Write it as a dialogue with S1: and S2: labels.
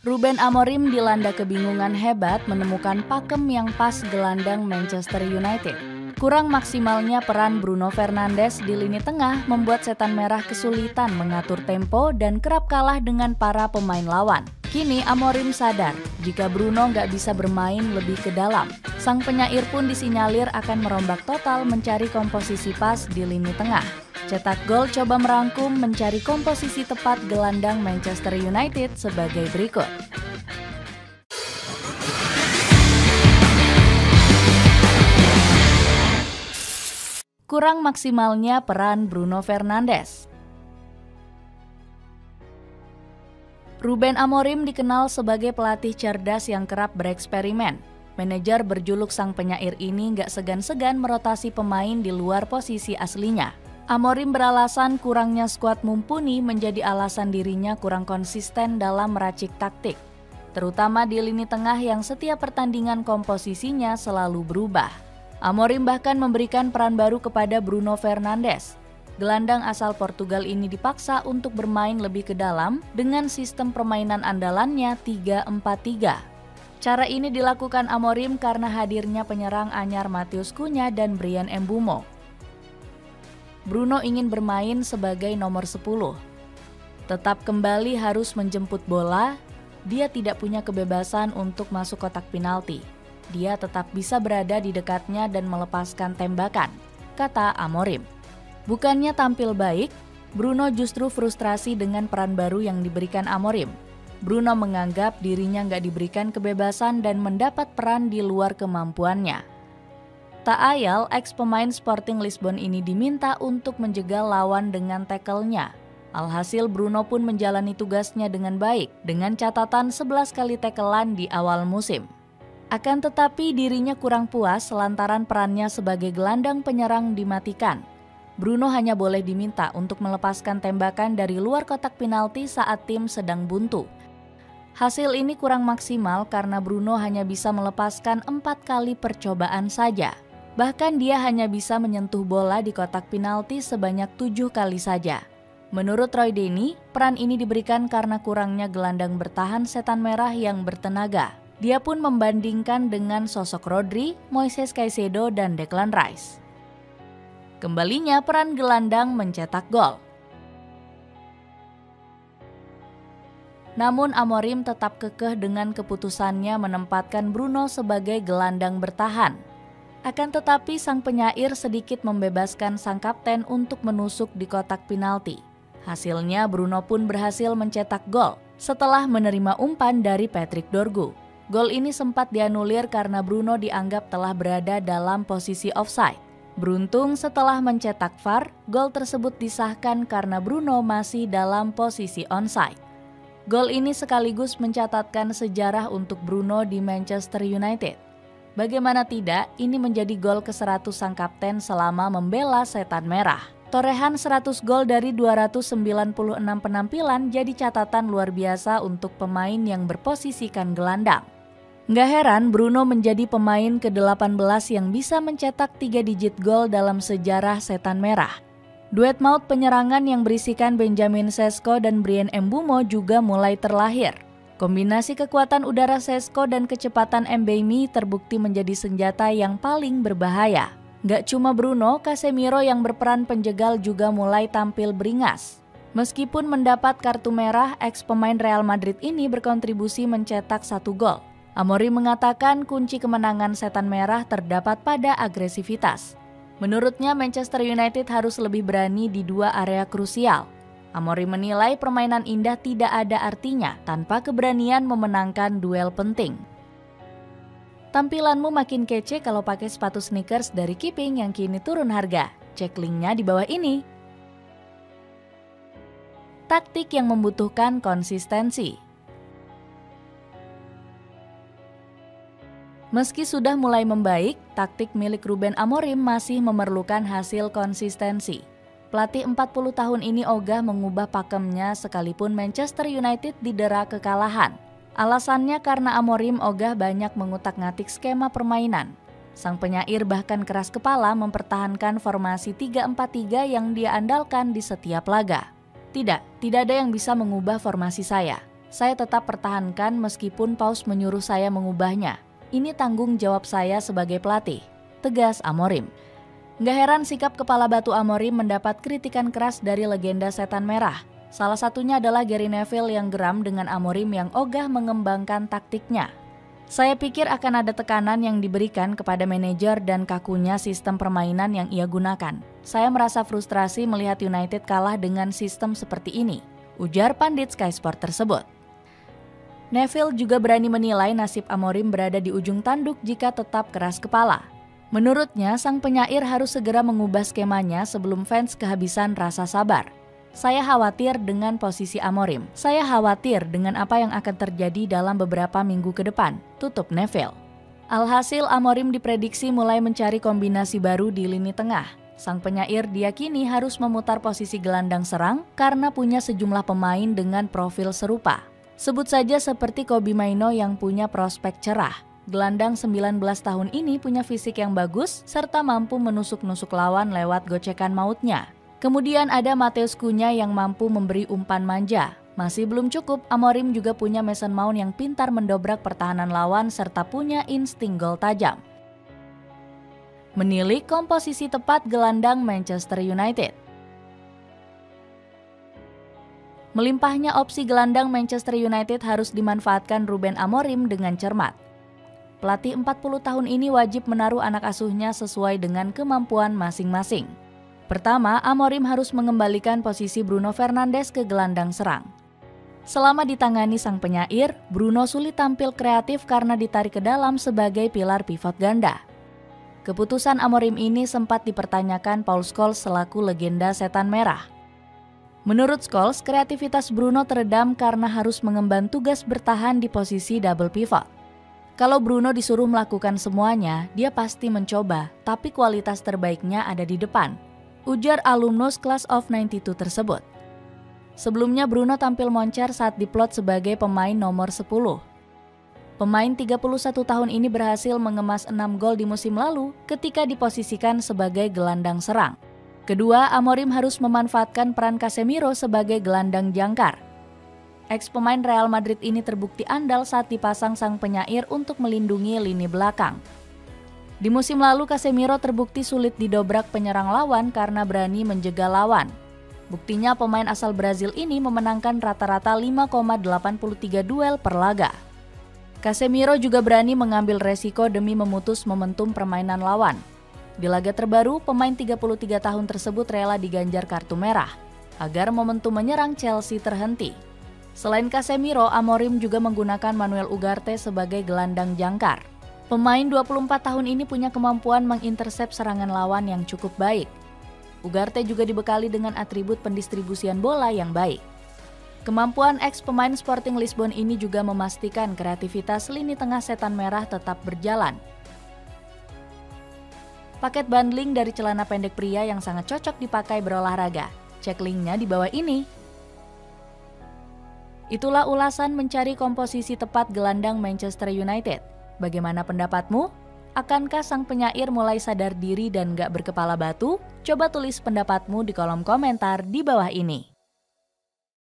S1: Ruben Amorim dilanda kebingungan hebat menemukan pakem yang pas gelandang Manchester United. Kurang maksimalnya peran Bruno Fernandes di lini tengah membuat Setan Merah kesulitan mengatur tempo dan kerap kalah dengan para pemain lawan. Kini Amorim sadar jika Bruno nggak bisa bermain lebih ke dalam. Sang penyair pun disinyalir akan merombak total mencari komposisi pas di lini tengah. Cetak gol coba merangkum mencari komposisi tepat gelandang Manchester United sebagai berikut. Kurang maksimalnya peran Bruno Fernandes. Ruben Amorim dikenal sebagai pelatih cerdas yang kerap bereksperimen. Manajer berjuluk sang penyair ini nggak segan-segan merotasi pemain di luar posisi aslinya. Amorim beralasan kurangnya skuad mumpuni menjadi alasan dirinya kurang konsisten dalam meracik taktik, terutama di lini tengah yang setiap pertandingan komposisinya selalu berubah. Amorim bahkan memberikan peran baru kepada Bruno Fernandes. Gelandang asal Portugal ini dipaksa untuk bermain lebih ke dalam dengan sistem permainan andalannya 3-4-3. Cara ini dilakukan Amorim karena hadirnya penyerang anyar Matheus Cunha dan Bryan Mbeumo. Bruno ingin bermain sebagai nomor 10. Tetap kembali harus menjemput bola, dia tidak punya kebebasan untuk masuk kotak penalti. Dia tetap bisa berada di dekatnya dan melepaskan tembakan, kata Amorim. Bukannya tampil baik, Bruno justru frustrasi dengan peran baru yang diberikan Amorim. Bruno menganggap dirinya nggak diberikan kebebasan dan mendapat peran di luar kemampuannya. Tak ayal, ex-pemain Sporting Lisbon ini diminta untuk menjegal lawan dengan tackle-nya. Alhasil Bruno pun menjalani tugasnya dengan baik, dengan catatan 11 kali tackle-an di awal musim. Akan tetapi dirinya kurang puas lantaran perannya sebagai gelandang penyerang dimatikan. Bruno hanya boleh diminta untuk melepaskan tembakan dari luar kotak penalti saat tim sedang buntu. Hasil ini kurang maksimal karena Bruno hanya bisa melepaskan 4 kali percobaan saja. Bahkan dia hanya bisa menyentuh bola di kotak penalti sebanyak 7 kali saja. Menurut Roy Deeney, peran ini diberikan karena kurangnya gelandang bertahan Setan Merah yang bertenaga. Dia pun membandingkan dengan sosok Rodri, Moises Caicedo, dan Declan Rice. Kembalinya peran gelandang mencetak gol. Namun Amorim tetap kekeh dengan keputusannya menempatkan Bruno sebagai gelandang bertahan. Akan tetapi sang penyair sedikit membebaskan sang kapten untuk menusuk di kotak penalti. Hasilnya Bruno pun berhasil mencetak gol setelah menerima umpan dari Patrick Dorgu. Gol ini sempat dianulir karena Bruno dianggap telah berada dalam posisi offside. Beruntung setelah mencetak VAR, gol tersebut disahkan karena Bruno masih dalam posisi onside. Gol ini sekaligus mencatatkan sejarah untuk Bruno di Manchester United. Bagaimana tidak, ini menjadi gol ke-100 sang kapten selama membela Setan Merah. Torehan 100 gol dari 296 penampilan jadi catatan luar biasa untuk pemain yang berposisikan gelandang. Nggak heran Bruno menjadi pemain ke-18 yang bisa mencetak 3 digit gol dalam sejarah Setan Merah. Duet maut penyerangan yang berisikan Benjamin Sesko dan Bryan Mbeumo juga mulai terlahir. Kombinasi kekuatan udara Sesko dan kecepatan Mbeumo terbukti menjadi senjata yang paling berbahaya. Gak cuma Bruno, Casemiro yang berperan penjegal juga mulai tampil beringas. Meskipun mendapat kartu merah, ex-pemain Real Madrid ini berkontribusi mencetak 1 gol. Amorim mengatakan kunci kemenangan Setan Merah terdapat pada agresivitas. Menurutnya Manchester United harus lebih berani di 2 area krusial. Amorim menilai permainan indah tidak ada artinya tanpa keberanian memenangkan duel penting. Tampilanmu makin kece kalau pakai sepatu sneakers dari Keeping yang kini turun harga. Cek linknya di bawah ini. Taktik yang membutuhkan konsistensi. Meski sudah mulai membaik, taktik milik Ruben Amorim masih memerlukan hasil konsistensi. Pelatih 40 tahun ini ogah mengubah pakemnya sekalipun Manchester United didera kekalahan. Alasannya karena Amorim ogah banyak mengutak-ngatik skema permainan. Sang penyair bahkan keras kepala mempertahankan formasi 3-4-3 yang dia andalkan di setiap laga. Tidak ada yang bisa mengubah formasi saya. Saya tetap pertahankan meskipun Paus menyuruh saya mengubahnya. Ini tanggung jawab saya sebagai pelatih, tegas Amorim. Nggak heran sikap kepala batu Amorim mendapat kritikan keras dari legenda setan merah. Salah satunya adalah Gary Neville yang geram dengan Amorim yang ogah mengembangkan taktiknya. Saya pikir akan ada tekanan yang diberikan kepada manajer dan kakunya sistem permainan yang ia gunakan. Saya merasa frustrasi melihat United kalah dengan sistem seperti ini, ujar pandit Sky Sport tersebut. Neville juga berani menilai nasib Amorim berada di ujung tanduk jika tetap keras kepala. Menurutnya, sang penyair harus segera mengubah skemanya sebelum fans kehabisan rasa sabar. Saya khawatir dengan posisi Amorim. Saya khawatir dengan apa yang akan terjadi dalam beberapa minggu ke depan, tutup Neville. Alhasil, Amorim diprediksi mulai mencari kombinasi baru di lini tengah. Sang penyair diyakini harus memutar posisi gelandang serang karena punya sejumlah pemain dengan profil serupa. Sebut saja seperti Kobbie Mainoo yang punya prospek cerah. Gelandang 19 tahun ini punya fisik yang bagus serta mampu menusuk-nusuk lawan lewat gocekan mautnya. Kemudian ada Matheus Cunha yang mampu memberi umpan manja. Masih belum cukup, Amorim juga punya Mason Mount yang pintar mendobrak pertahanan lawan serta punya insting gol tajam. Menilik komposisi tepat gelandang Manchester United. Melimpahnya opsi gelandang Manchester United harus dimanfaatkan Ruben Amorim dengan cermat. Pelatih 40 tahun ini wajib menaruh anak asuhnya sesuai dengan kemampuan masing-masing. Pertama, Amorim harus mengembalikan posisi Bruno Fernandes ke gelandang serang. Selama ditangani sang penyair, Bruno sulit tampil kreatif karena ditarik ke dalam sebagai pilar pivot ganda. Keputusan Amorim ini sempat dipertanyakan Paul Scholes selaku legenda setan merah. Menurut Scholes, kreativitas Bruno teredam karena harus mengemban tugas bertahan di posisi double pivot. Kalau Bruno disuruh melakukan semuanya, dia pasti mencoba, tapi kualitas terbaiknya ada di depan, ujar alumnus Class of 92 tersebut. Sebelumnya Bruno tampil moncer saat diplot sebagai pemain nomor 10. Pemain 31 tahun ini berhasil mengemas 6 gol di musim lalu ketika diposisikan sebagai gelandang serang. Kedua, Amorim harus memanfaatkan peran Casemiro sebagai gelandang jangkar. Ex-pemain Real Madrid ini terbukti andal saat dipasang sang penyair untuk melindungi lini belakang. Di musim lalu, Casemiro terbukti sulit didobrak penyerang lawan karena berani menjegal lawan. Buktinya pemain asal Brazil ini memenangkan rata-rata 5,83 duel per laga. Casemiro juga berani mengambil resiko demi memutus momentum permainan lawan. Di laga terbaru, pemain 33 tahun tersebut rela diganjar kartu merah agar momentum menyerang Chelsea terhenti. Selain Casemiro, Amorim juga menggunakan Manuel Ugarte sebagai gelandang jangkar. Pemain 24 tahun ini punya kemampuan mengintersep serangan lawan yang cukup baik. Ugarte juga dibekali dengan atribut pendistribusian bola yang baik. Kemampuan ex-pemain Sporting Lisbon ini juga memastikan kreativitas lini tengah setan merah tetap berjalan. Paket bundling dari celana pendek pria yang sangat cocok dipakai berolahraga. Cek linknya di bawah ini. Itulah ulasan mencari komposisi tepat gelandang Manchester United. Bagaimana pendapatmu? Akankah sang penyair mulai sadar diri dan gak berkepala batu? Coba tulis pendapatmu di kolom komentar di bawah ini.